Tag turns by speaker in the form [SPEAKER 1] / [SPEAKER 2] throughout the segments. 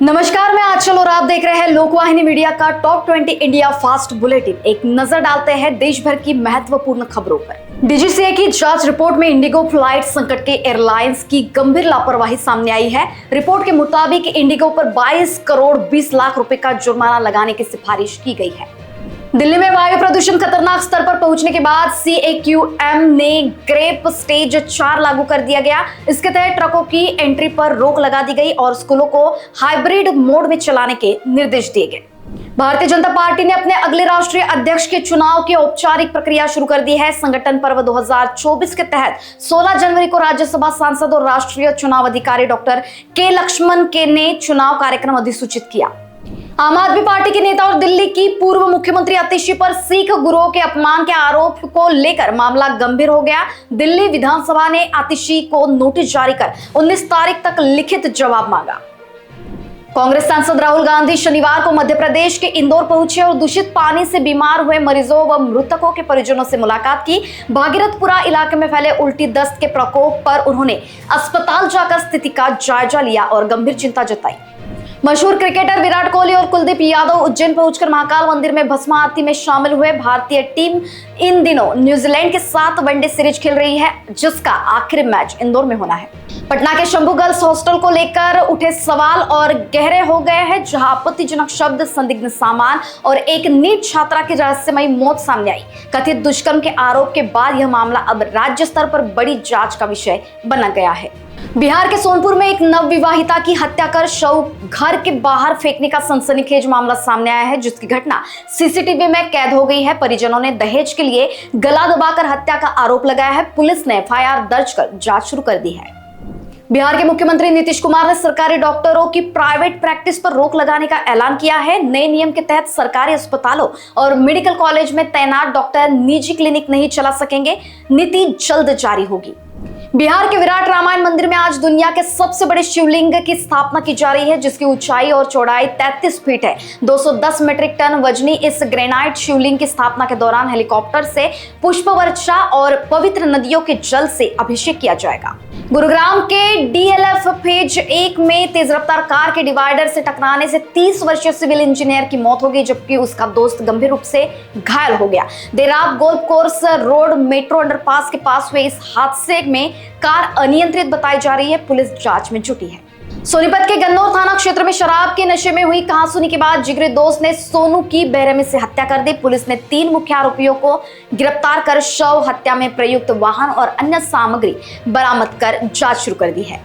[SPEAKER 1] नमस्कार, मैं आंचल और आप देख रहे हैं लोकवाहिनी मीडिया का टॉप 20 इंडिया फास्ट बुलेटिन। एक नजर डालते हैं देश भर की महत्वपूर्ण खबरों पर। डीजीसीए की जांच रिपोर्ट में इंडिगो फ्लाइट संकट के एयरलाइंस की गंभीर लापरवाही सामने आई है। रिपोर्ट के मुताबिक इंडिगो पर 22 करोड़ 20 लाख रुपए का जुर्माना लगाने की सिफारिश की गई है। दिल्ली में वायु प्रदूषण खतरनाक स्तर पर पहुंचने के बाद CAQM ने ग्रेप स्टेज 4 लागू कर दिया गया। इसके तहत ट्रकों की एंट्री पर रोक लगा दी गई और स्कूलों को हाइब्रिड मोड में चलाने के निर्देश दिए गए। भारतीय जनता पार्टी ने अपने अगले राष्ट्रीय अध्यक्ष के चुनाव की औपचारिक प्रक्रिया शुरू कर दी है। संगठन पर्व 2024 के तहत 16 जनवरी को राज्यसभा सांसद और राष्ट्रीय चुनाव अधिकारी डॉक्टर के लक्ष्मण के ने चुनाव कार्यक्रम अधिसूचित किया। आम आदमी पार्टी के नेता और दिल्ली की पूर्व मुख्यमंत्री आतिशी पर सिख गुरुओं के अपमान के आरोप को लेकर मामला गंभीर हो गया। दिल्ली विधानसभा ने आतिशी को नोटिस जारी कर 19 तारीख तक लिखित जवाब मांगा। कांग्रेस सांसद राहुल गांधी शनिवार को मध्य प्रदेश के इंदौर पहुंचे और दूषित पानी से बीमार हुए मरीजों व मृतकों के परिजनों से मुलाकात की। भागीरथपुरा इलाके में फैले उल्टी दस्त के प्रकोप पर उन्होंने अस्पताल जाकर स्थिति का जायजा लिया और गंभीर चिंता जताई। मशहूर क्रिकेटर विराट कोहली और कुलदीप यादव उज्जैन पहुंचकर महाकाल मंदिर में भस्म आरती में शामिल हुए। भारतीय टीम इन दिनों न्यूजीलैंड के साथ वनडे सीरीज खेल रही है, जिसका आखिरी मैच इंदौर में होना है। पटना के शंभू गर्ल्स हॉस्टल को लेकर उठे सवाल और गहरे हो गए हैं, जहां आपत्तिजनक शब्द, संदिग्ध सामान और एक नीट छात्रा की रहस्यमयी मौत सामने आई। कथित दुष्कर्म के आरोप के बाद यह मामला अब राज्य स्तर पर बड़ी जांच का विषय बना गया है। बिहार के सोनपुर में एक नवविवाहिता की हत्या कर शव घर के बाहर फेंकने का सनसनीखेज मामला सामने आया है, जिसकी घटना सीसीटीवी में कैद हो गई है। परिजनों ने दहेज के लिए गला दबाकर हत्या का आरोप लगाया है। पुलिस ने FIR दर्ज कर जांच शुरू कर दी है। बिहार के मुख्यमंत्री नीतीश कुमार ने सरकारी डॉक्टरों की प्राइवेट प्रैक्टिस पर रोक लगाने का ऐलान किया है। नए नियम के तहत सरकारी अस्पतालों और मेडिकल कॉलेज में तैनात डॉक्टर निजी क्लिनिक नहीं चला सकेंगे। नीति जल्द जारी होगी। बिहार के विराट रामायण मंदिर में आज दुनिया के सबसे बड़े शिवलिंग की स्थापना की जा रही है, जिसकी ऊंचाई और चौड़ाई 33 फीट है। 210 मीट्रिक टन वजनी इस ग्रेनाइट शिवलिंग की स्थापना के दौरान हेलीकॉप्टर से पुष्प वर्षा और पवित्र नदियों के जल से अभिषेक किया जाएगा। गुरुग्राम के DLF फेज 1 में तेज रफ्तार कार के डिवाइडर से टकराने से 30 वर्षीय सिविल इंजीनियर की मौत हो गई, जबकि उसका दोस्त गंभीर रूप से घायल हो गया। देर रात golf course road metro underpass के पास हुए इस हादसे में कार अनियंत्रित बताई जा रही है। पुलिस जांच में जुटी है। सोनीपत के गन्नौर थाना क्षेत्र में शराब के नशे में हुई कहासुनी के बाद जिगरी दोस्त ने सोनू की बेरहमी से हत्या कर दी। पुलिस ने 3 मुख्य आरोपियों को गिरफ्तार कर शव, हत्या में प्रयुक्त वाहन और अन्य सामग्री बरामद कर जांच शुरू कर दी है।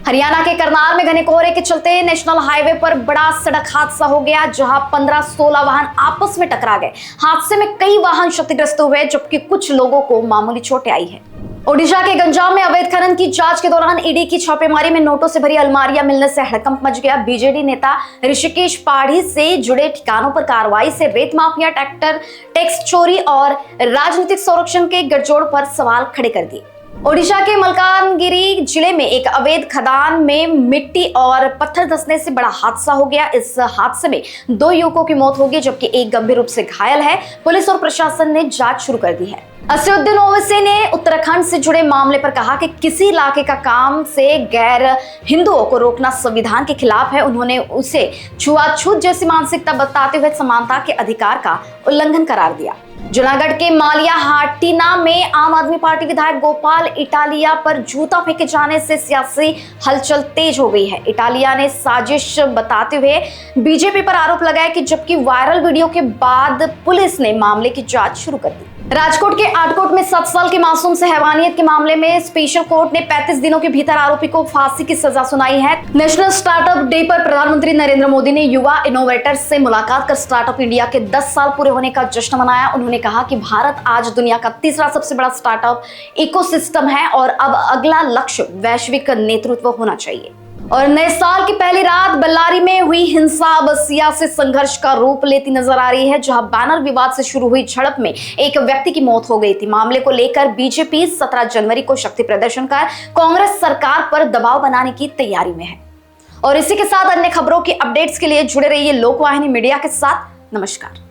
[SPEAKER 1] हरियाणा के करनाल में घने कोहरे के चलते नेशनल हाईवे पर बड़ा सड़क हादसा हो गया, जहां 15-16 वाहन आपस में टकरा गए। हादसे में कई वाहन क्षतिग्रस्त हुए, जबकि कुछ लोगों को मामूली चोटें आई है। ओडिशा के गंजाम में अवैध खनन की जांच के दौरान ईडी की छापेमारी में नोटों से भरी अलमारियां मिलने से हड़कंप मच गया। बीजेडी नेता ऋषिकेश पाढ़ी से जुड़े ठिकानों पर कार्रवाई से रेत माफिया, ट्रैक्टर टैक्स चोरी और राजनीतिक संरक्षण के गठजोड़ पर सवाल खड़े कर दिए। ओडिशा के मलकानगिरी जिले में एक अवैध खदान में मिट्टी और पत्थर धंसने से बड़ा हादसा हो गया। इस हादसे में 2 युवकों की मौत हो गई, जबकि एक गंभीर रूप से घायल है। पुलिस और प्रशासन ने जांच शुरू कर दी है। असदुद्दीन ओवैसी ने उत्तराखंड से जुड़े मामले पर कहा कि किसी इलाके का काम से गैर हिंदुओं को रोकना संविधान के खिलाफ है। उन्होंने उसे छुआछूत जैसी मानसिकता बताते हुए समानता के अधिकार का उल्लंघन करार दिया। जूनागढ़ के मालिया हाटीना में आम आदमी पार्टी विधायक गोपाल इटालिया पर जूता फेंके जाने से सियासी हलचल तेज हो गई है। इटालिया ने साजिश बताते हुए बीजेपी पर आरोप लगाया कि जबकि वायरल वीडियो के बाद पुलिस ने मामले की जांच शुरू कर दी। राजकोट के आटकोट में 7 साल के मासूम से हैवानियत के मामले में स्पेशल कोर्ट ने 35 दिनों के भीतर आरोपी को फांसी की सजा सुनाई है। नेशनल स्टार्टअप डे पर प्रधानमंत्री नरेंद्र मोदी ने युवा इनोवेटर्स से मुलाकात कर स्टार्टअप इंडिया के 10 साल पूरे होने का जश्न मनाया। उन्होंने कहा कि भारत आज दुनिया का तीसरा सबसे बड़ा स्टार्टअप इकोसिस्टम है और अब अगला लक्ष्य वैश्विक नेतृत्व होना चाहिए। और नए साल की पहली रात बल्लारी में हुई हिंसा अब सियासी संघर्ष का रूप लेती नजर आ रही है, जहां बैनर विवाद से शुरू हुई झड़प में एक व्यक्ति की मौत हो गई थी। मामले को लेकर बीजेपी 17 जनवरी को शक्ति प्रदर्शन कर कांग्रेस सरकार पर दबाव बनाने की तैयारी में है। और इसी के साथ अन्य खबरों की अपडेट्स के लिए जुड़े रहिए लोकवाहिनी मीडिया के साथ। नमस्कार।